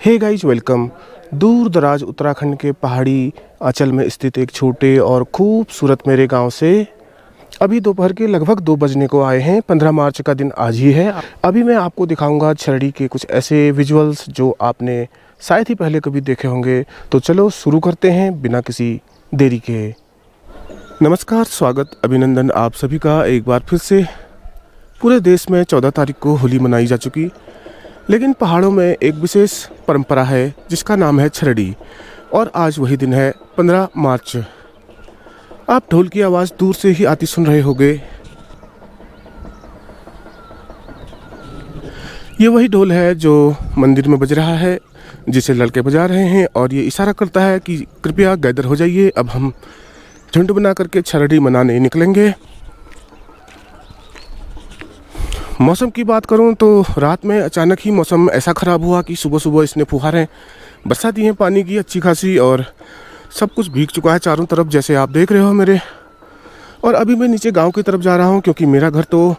Hey guys welcome. दूर दराज उत्तराखंड के पहाड़ी आंचल में स्थित एक छोटे और खूबसूरत मेरे गांव से अभी दोपहर के लगभग 2 बजने को आए हैं। 15 मार्च का दिन आज ही है। अभी मैं आपको दिखाऊंगा छरड़ी के कुछ ऐसे विजुअल्स जो आपने शायद ही पहले कभी देखे होंगे। तो चलो शुरू करते हैं बिना किसी देरी के। नमस्कार, स्वागत, अभिनंदन आप सभी का एक बार फिर से। पूरे देश में 14 तारीख को होली मनाई जा चुकी, लेकिन पहाड़ों में एक विशेष परंपरा है जिसका नाम है छरड़ी, और आज वही दिन है 15 मार्च। आप ढोल की आवाज़ दूर से ही आती सुन रहे होंगे। ये वही ढोल है जो मंदिर में बज रहा है, जिसे लड़के बजा रहे हैं और ये इशारा करता है कि कृपया गैदर हो जाइए, अब हम झुंड बना करके छरड़ी मनाने निकलेंगे। मौसम की बात करूं तो रात में अचानक ही मौसम ऐसा ख़राब हुआ कि सुबह सुबह इसने फुहारें बरसा दी हैं पानी की अच्छी खासी, और सब कुछ भीग चुका है चारों तरफ, जैसे आप देख रहे हो मेरे। और अभी मैं नीचे गांव की तरफ जा रहा हूं क्योंकि मेरा घर तो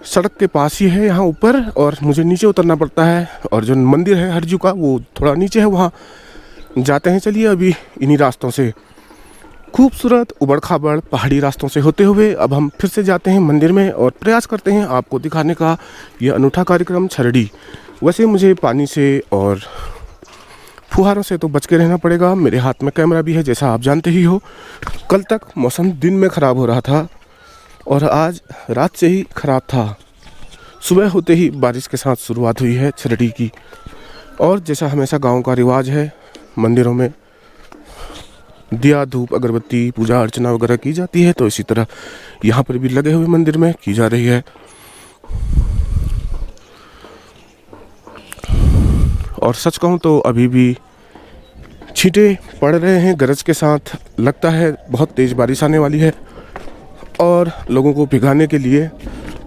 सड़क के पास ही है यहाँ ऊपर, और मुझे नीचे उतरना पड़ता है। और जो मंदिर है हरजू का वो थोड़ा नीचे है, वहाँ जाते हैं। चलिए अभी इन्हीं रास्तों से, खूबसूरत उबड़ खाबड़ पहाड़ी रास्तों से होते हुए अब हम फिर से जाते हैं मंदिर में और प्रयास करते हैं आपको दिखाने का यह अनूठा कार्यक्रम छरड़ी। वैसे मुझे पानी से और फुहारों से तो बच के रहना पड़ेगा। मेरे हाथ में कैमरा भी है, जैसा आप जानते ही हो। कल तक मौसम दिन में ख़राब हो रहा था और आज रात से ही ख़राब था। सुबह होते ही बारिश के साथ शुरुआत हुई है छरड़ी की। और जैसा हमेशा गाँव का रिवाज है, मंदिरों में दिया धूप अगरबत्ती पूजा अर्चना वगैरह की जाती है, तो इसी तरह यहाँ पर भी लगे हुए मंदिर में की जा रही है। और सच कहूँ तो अभी भी छींटे पड़ रहे हैं गरज के साथ। लगता है बहुत तेज़ बारिश आने वाली है और लोगों को भिगाने के लिए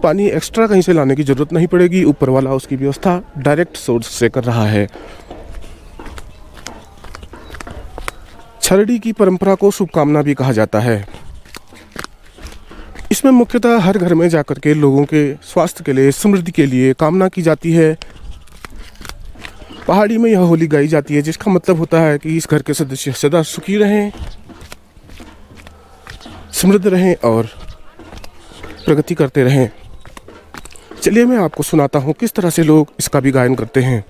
पानी एक्स्ट्रा कहीं से लाने की ज़रूरत नहीं पड़ेगी। ऊपर वाला उसकी व्यवस्था डायरेक्ट सोर्स से कर रहा है। छरड़ी की परंपरा को शुभकामना भी कहा जाता है। इसमें मुख्यतः हर घर में जाकर के लोगों के स्वास्थ्य के लिए, समृद्धि के लिए कामना की जाती है। पहाड़ी में यह होली गाई जाती है, जिसका मतलब होता है कि इस घर के सदस्य सदा सुखी रहें, समृद्ध रहें और प्रगति करते रहें। चलिए मैं आपको सुनाता हूँ किस तरह से लोग इसका भी गायन करते हैं।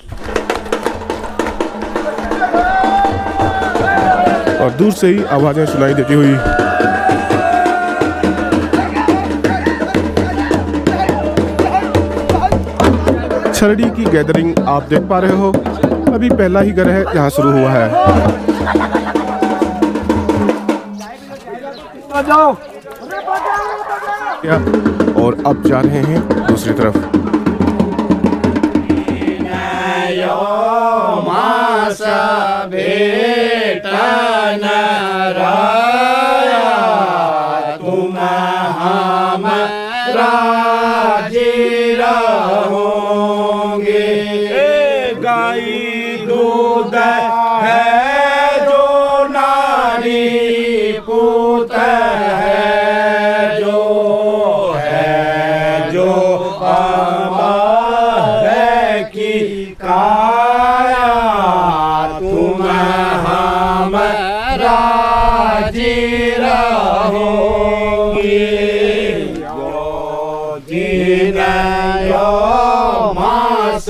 और दूर से ही आवाज़ें सुनाई देती हुई छरड़ी की गैदरिंग आप देख पा रहे हो। अभी पहला ही घर है जहाँ शुरू हुआ है। और अब जा रहे हैं दूसरी तरफ। गाई दूध है जो नारी पूत है जो हमारे की काया तुम हमारा जी रहोगी यो दिन यो मास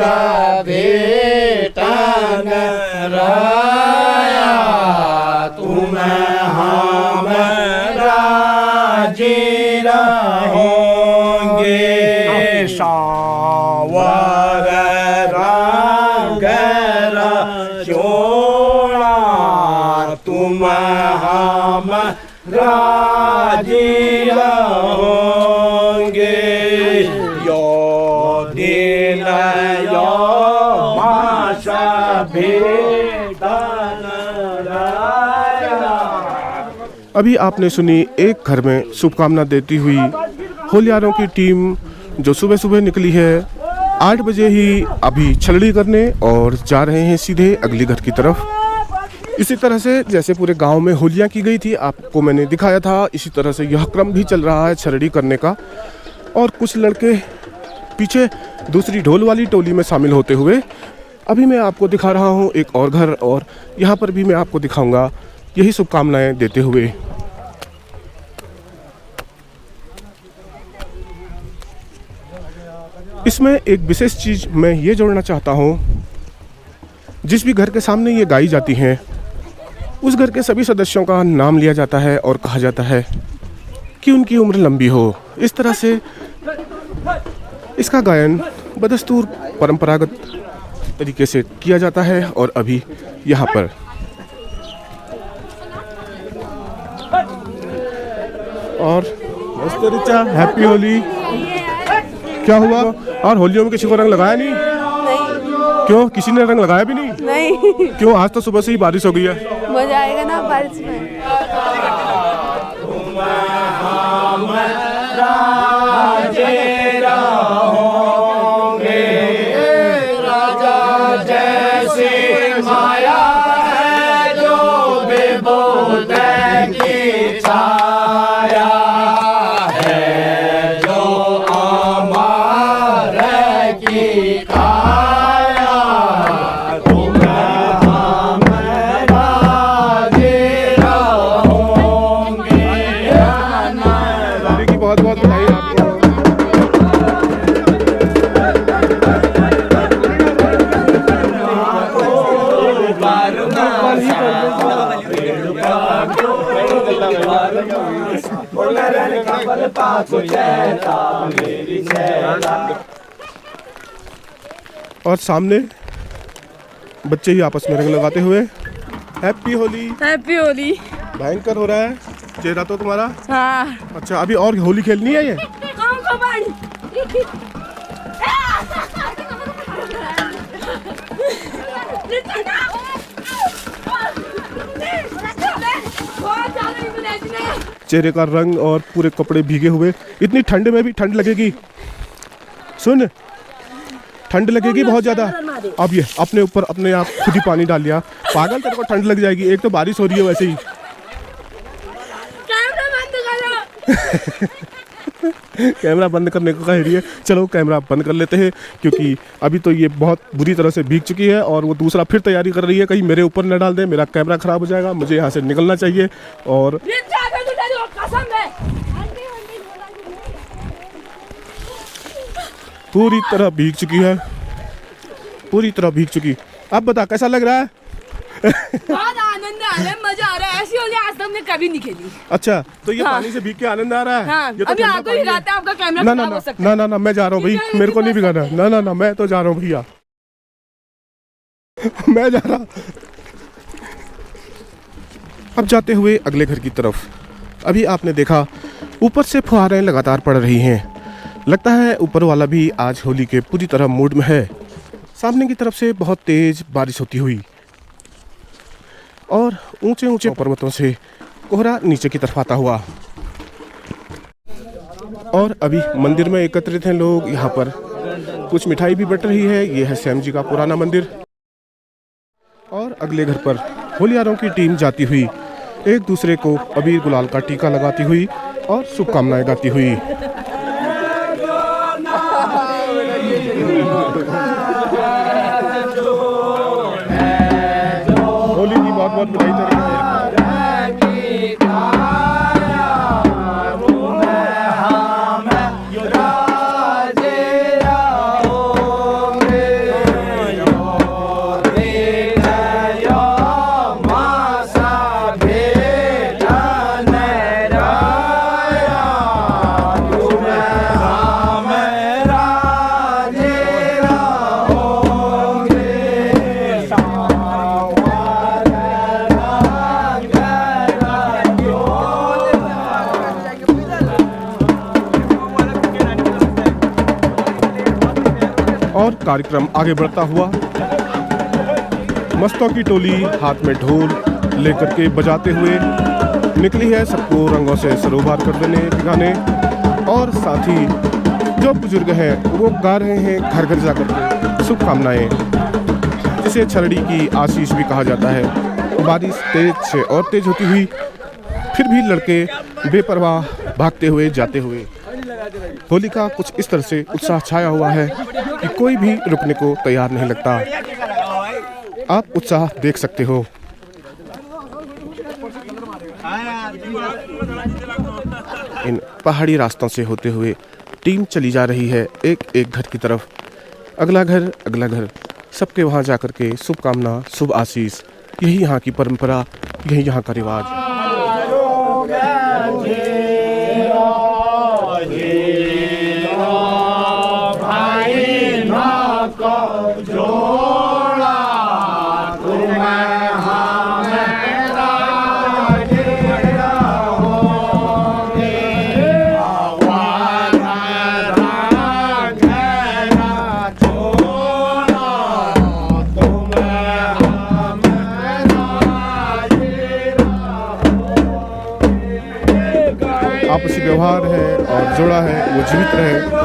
भेटन राया तुम हमारा जी रहोगे। सावर रंग चोला तुम हमारा जी रहोगे। यो दिन यो मास भेटन राया। अभी आपने सुनी एक घर में शुभकामना देती हुई होलियारों की टीम, जो सुबह सुबह निकली है 8 बजे ही अभी छरड़ी करने, और जा रहे हैं सीधे अगली घर की तरफ। इसी तरह से जैसे पूरे गांव में होलियां की गई थी, आपको मैंने दिखाया था, इसी तरह से यह क्रम भी चल रहा है छरड़ी करने का। और कुछ लड़के पीछे दूसरी ढोल वाली टोली में शामिल होते हुए अभी मैं आपको दिखा रहा हूँ एक और घर, और यहाँ पर भी मैं आपको दिखाऊंगा यही शुभकामनाएं देते हुए। इसमें एक विशेष चीज़ मैं ये जोड़ना चाहता हूँ, जिस भी घर के सामने ये गाई जाती हैं उस घर के सभी सदस्यों का नाम लिया जाता है और कहा जाता है कि उनकी उम्र लंबी हो। इस तरह से इसका गायन बदस्तूर परंपरागत तरीके से किया जाता है। और अभी यहाँ पर और मस्त रिचा, हैप्पी होली। क्या हुआ? और होलियों में किसी को रंग लगाया नहीं? नहीं। क्यों, किसी ने रंग लगाया भी नहीं? नहीं। क्यों? आज तो सुबह से ही बारिश हो गई है। मजा आएगा ना बारिश में। बहुत बहुत बधाई आपको। और सामने बच्चे ही आपस में रंग लगाते हुए हैप्पी होली। हैप्पी होली। भयंकर हो रहा है चेहरा तो तुम्हारा। हाँ। अच्छा, अभी और होली खेलनी है ये? चेहरे का रंग और पूरे कपड़े भीगे हुए। इतनी ठंड में भी ठंड लगेगी। सुन, ठंड लगेगी बहुत ज्यादा। अब ये अपने ऊपर अपने आप खुद ही पानी डाल लिया। पागल, तेरे को ठंड लग जाएगी। एक तो बारिश हो रही है वैसे ही। कैमरा बंद करने को कह रही है। चलो कैमरा बंद कर लेते हैं, क्योंकि अभी तो ये बहुत बुरी तरह से भीग चुकी है और वो दूसरा फिर तैयारी कर रही है कहीं मेरे ऊपर न डाल दे। मेरा कैमरा खराब हो जाएगा, मुझे यहाँ से निकलना चाहिए। और पूरी तरह भीग चुकी है, पूरी तरह भीग चुकी। अब बता कैसा लग रहा है? बहुत आनंद आ रहा है, मजा आ रहा है। ऐसी होली आज तक हमने कभी नहीं खेली। अच्छा, तो ये पानी से भीग के आनंद आ रहा है। हाँ, ये तो अभी ठंडा आपको पानी है। भिगाते हैं, आपका कैमरा ना खराब ना हो सकता ना है। ना ना, मैं जा रहा हूँ भाई, मेरे को नहीं भिगाना। ना ना ना, मैं तो जा रहा हूँ भैया। मैं जा रहा। अब जाते हुए अगले घर की तरफ। अभी आपने देखा ऊपर से फुहारें लगातार पड़ रही हैं। लगता है ऊपर वाला भी आज होली के पूरी तरह मूड में है। सामने की तरफ से बहुत तेज बारिश होती हुई और ऊंचे ऊंचे पर्वतों से कोहरा नीचे की तरफ आता हुआ। और अभी मंदिर में एकत्रित हैं लोग। यहाँ पर कुछ मिठाई भी बट रही है। ये है श्याम जी का पुराना मंदिर। और अगले घर पर होलियारों की टीम जाती हुई एक दूसरे को अबीर गुलाल का टीका लगाती हुई और शुभकामनाएं गाती हुई। होली की बहुत बहुत बधाई चल रही है। और कार्यक्रम आगे बढ़ता हुआ मस्तों की टोली हाथ में ढोल लेकर के बजाते हुए निकली है सबको रंगों से सरोबार कर देने दिखाने। और साथ ही जो बुजुर्ग हैं वो गा रहे हैं घर घर जाकर के शुभकामनाएं, जिसे छलड़ी की आशीष भी कहा जाता है। बारिश तेज से और तेज होती हुई, फिर भी लड़के बेपरवाह भागते हुए जाते हुए। होली का कुछ इस तरह से उत्साह छाया हुआ है कि कोई भी रुकने को तैयार नहीं लगता। आप उत्साह देख सकते हो। इन पहाड़ी रास्तों से होते हुए टीम चली जा रही है एक एक घर की तरफ। अगला घर, सबके वहाँ जाकर के शुभकामना, शुभ आशीष। यही यहाँ की परंपरा, यही यहाँ का रिवाज। आपसी व्यवहार है और जोड़ा है वो जीवित रहे।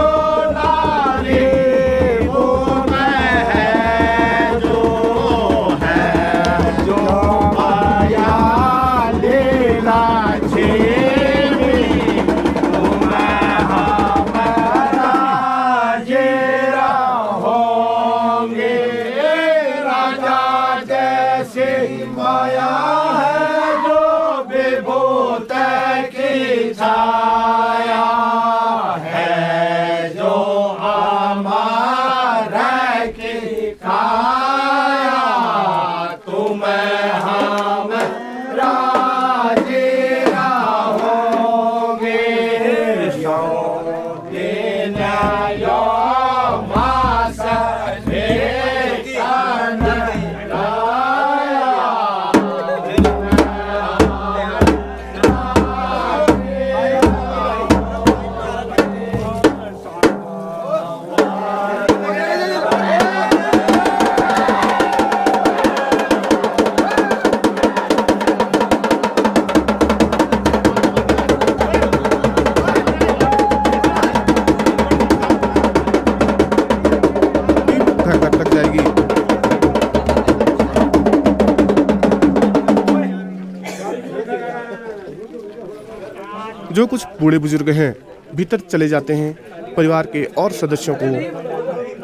जो कुछ बूढ़े बुजुर्ग हैं भीतर चले जाते हैं परिवार के और सदस्यों को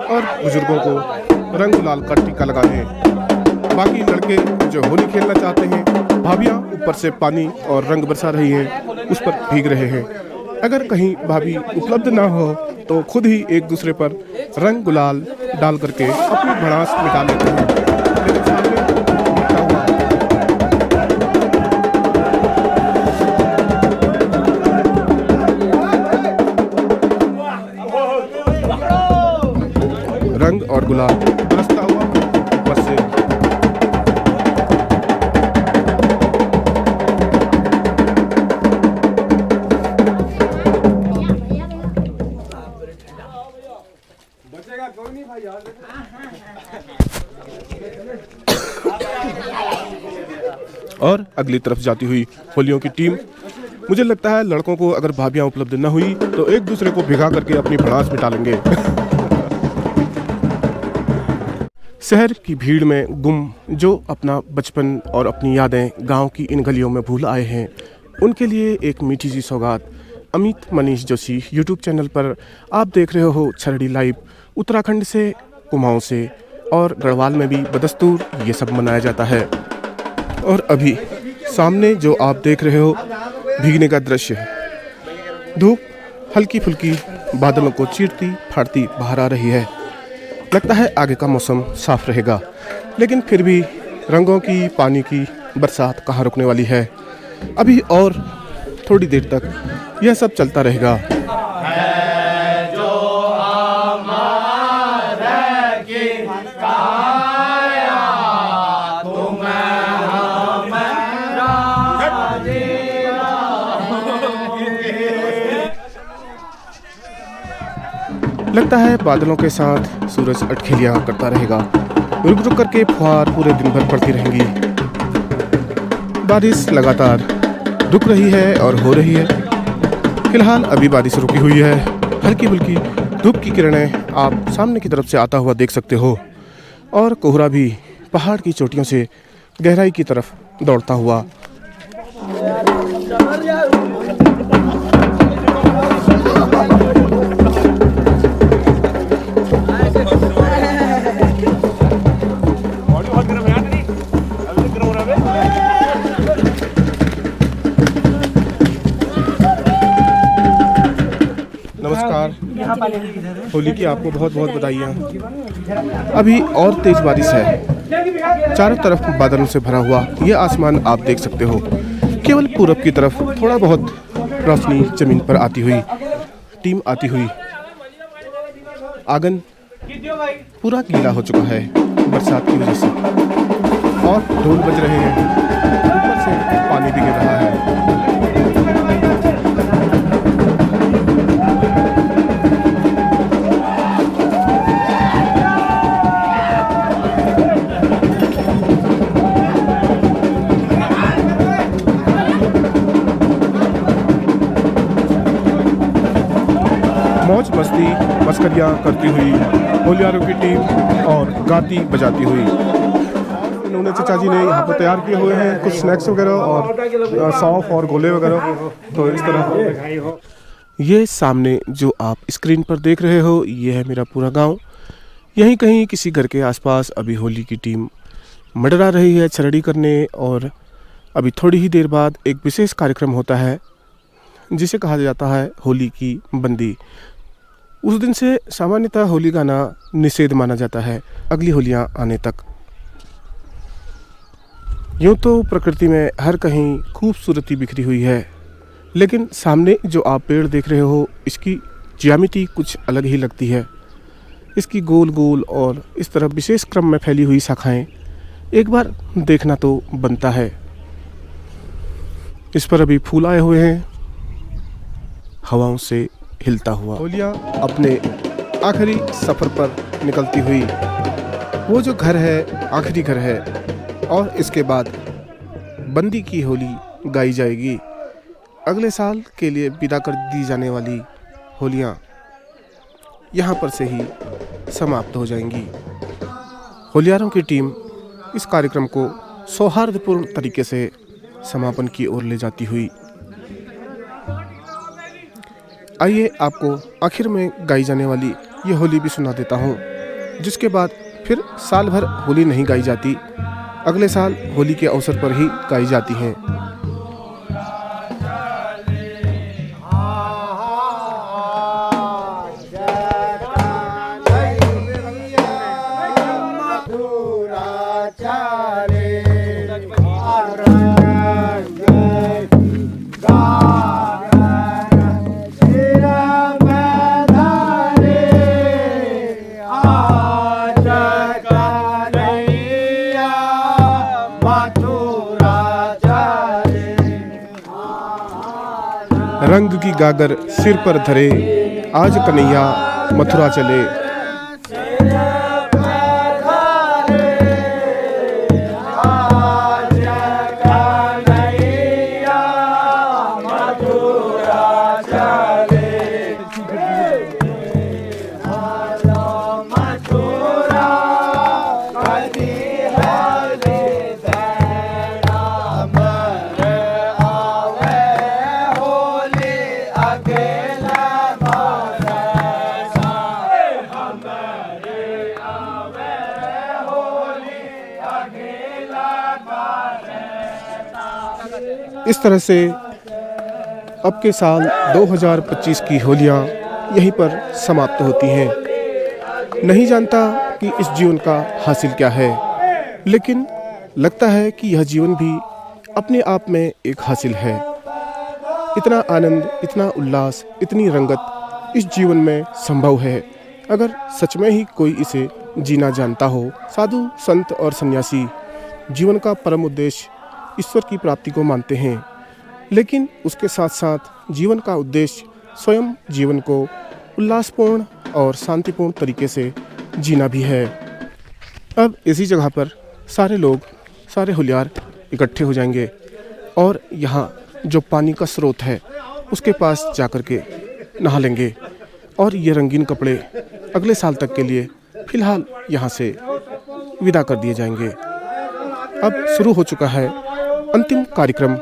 और बुजुर्गों को रंग गुलाल का टीका लगाने। बाकी लड़के जो होली खेलना चाहते हैं, भाभियाँ ऊपर से पानी और रंग बरसा रही हैं, उस पर भीग रहे हैं। अगर कहीं भाभी उपलब्ध ना हो तो खुद ही एक दूसरे पर रंग गुलाल डाल करके अपनी भड़ास मिटा लेते हैं। लेकिन सामने भीगता हुआ रंग और गुलाल बरसता हुआ ऊपर से। और अगली तरफ जाती हुई होलियों की टीम। मुझे लगता है लड़कों को अगर भाभियां उपलब्ध न हुई तो एक दूसरे को भिगा करके अपनी भड़ास मिटा लेंगे। शहर की भीड़ में गुम जो अपना बचपन और अपनी यादें गांव की इन गलियों में भूल आए हैं, उनके लिए एक मीठी सी सौगात। अमित मनीष जोशी यूट्यूब चैनल पर आप देख रहे हो छरड़ी लाइव। उत्तराखंड से, कुमाऊं से और गढ़वाल में भी बदस्तूर ये सब मनाया जाता है। और अभी सामने जो आप देख रहे हो भीगने का दृश्य है। धूप हल्की फुल्की बादलों को चीरती फाड़ती बाहर आ रही है। लगता है आगे का मौसम साफ रहेगा, लेकिन फिर भी रंगों की, पानी की बरसात कहाँ रुकने वाली है। अभी और थोड़ी देर तक यह सब चलता रहेगा। लगता है बादलों के साथ सूरज अटखेलियां करता रहेगा। रुक रुक करके फुहार पूरे दिन भर पड़ती रहेंगी। बारिश लगातार रुक रही है और हो रही है। फिलहाल अभी बारिश रुकी हुई है। हल्की फुल्की धूप की किरणें आप सामने की तरफ से आता हुआ देख सकते हो और कोहरा भी पहाड़ की चोटियों से गहराई की तरफ दौड़ता हुआ। होली की आपको बहुत बहुत बधाइयाँ। अभी और तेज बारिश है, चारों तरफ बादलों से भरा हुआ ये आसमान आप देख सकते हो। केवल पूरब की तरफ थोड़ा बहुत रोशनी जमीन पर आती हुई, टीम आती हुई। आंगन पूरा गीला हो चुका है बरसात की वजह से और ढोल बज रहे हैं, ऊपर से पानी भी गिर रहा है। मौज मस्ती मस्करियाँ करती हुई होलियारों की टीम और गाती बजाती हुई। इन्होंने चाचा जी ने यहाँ पर तैयार किए हुए हैं कुछ स्नैक्स वगैरह और सौंफ और गोले वगैरह। तो इस तरह ये सामने जो आप स्क्रीन पर देख रहे हो, ये है मेरा पूरा गांव। यहीं कहीं किसी घर के आसपास अभी होली की टीम मंडरा रही है छरड़ी करने। और अभी थोड़ी ही देर बाद एक विशेष कार्यक्रम होता है जिसे कहा जाता है होली की बंदी। उस दिन से सामान्यतः होली गाना निषेध माना जाता है अगली होलियां आने तक। यूँ तो प्रकृति में हर कहीं खूबसूरती बिखरी हुई है, लेकिन सामने जो आप पेड़ देख रहे हो इसकी ज्यामिति कुछ अलग ही लगती है। इसकी गोल गोल और इस तरह विशेष क्रम में फैली हुई शाखाएं एक बार देखना तो बनता है। इस पर अभी फूल आए हुए हैं हवाओं से हिलता हुआ। होलियाँ अपने आखिरी सफ़र पर निकलती हुई, वो जो घर है आखिरी घर है और इसके बाद बंदी की होली गाई जाएगी। अगले साल के लिए विदा कर दी जाने वाली होलियाँ यहाँ पर से ही समाप्त हो जाएंगी। होलियारों की टीम इस कार्यक्रम को सौहार्दपूर्ण तरीके से समापन की ओर ले जाती हुई। आइए आपको आखिर में गाई जाने वाली ये होली भी सुना देता हूँ, जिसके बाद फिर साल भर होली नहीं गाई जाती, अगले साल होली के अवसर पर ही गाई जाती हैं। रंग की गागर सिर पर धरे, आज कन्हैया मथुरा चले। इस तरह से अब के साल 2025 की होलियां यहीं पर समाप्त होती हैं। नहीं जानता कि इस जीवन का हासिल क्या है, लेकिन लगता है कि यह जीवन भी अपने आप में एक हासिल है। इतना आनंद, इतना उल्लास, इतनी रंगत इस जीवन में संभव है अगर सच में ही कोई इसे जीना जानता हो। साधु संत और सन्यासी जीवन का परम उद्देश्य ईश्वर की प्राप्ति को मानते हैं, लेकिन उसके साथ साथ जीवन का उद्देश्य स्वयं जीवन को उल्लासपूर्ण और शांतिपूर्ण तरीके से जीना भी है। अब इसी जगह पर सारे लोग, सारे होलियार इकट्ठे हो जाएंगे और यहाँ जो पानी का स्रोत है उसके पास जाकर के नहा लेंगे और ये रंगीन कपड़े अगले साल तक के लिए फिलहाल यहाँ से विदा कर दिए जाएंगे। अब शुरू हो चुका है अंतिम कार्यक्रम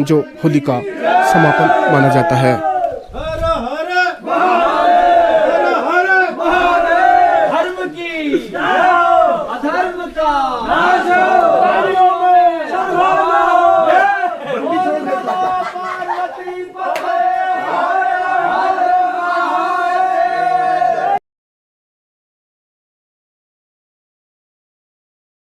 जो होली का समापन माना जाता है।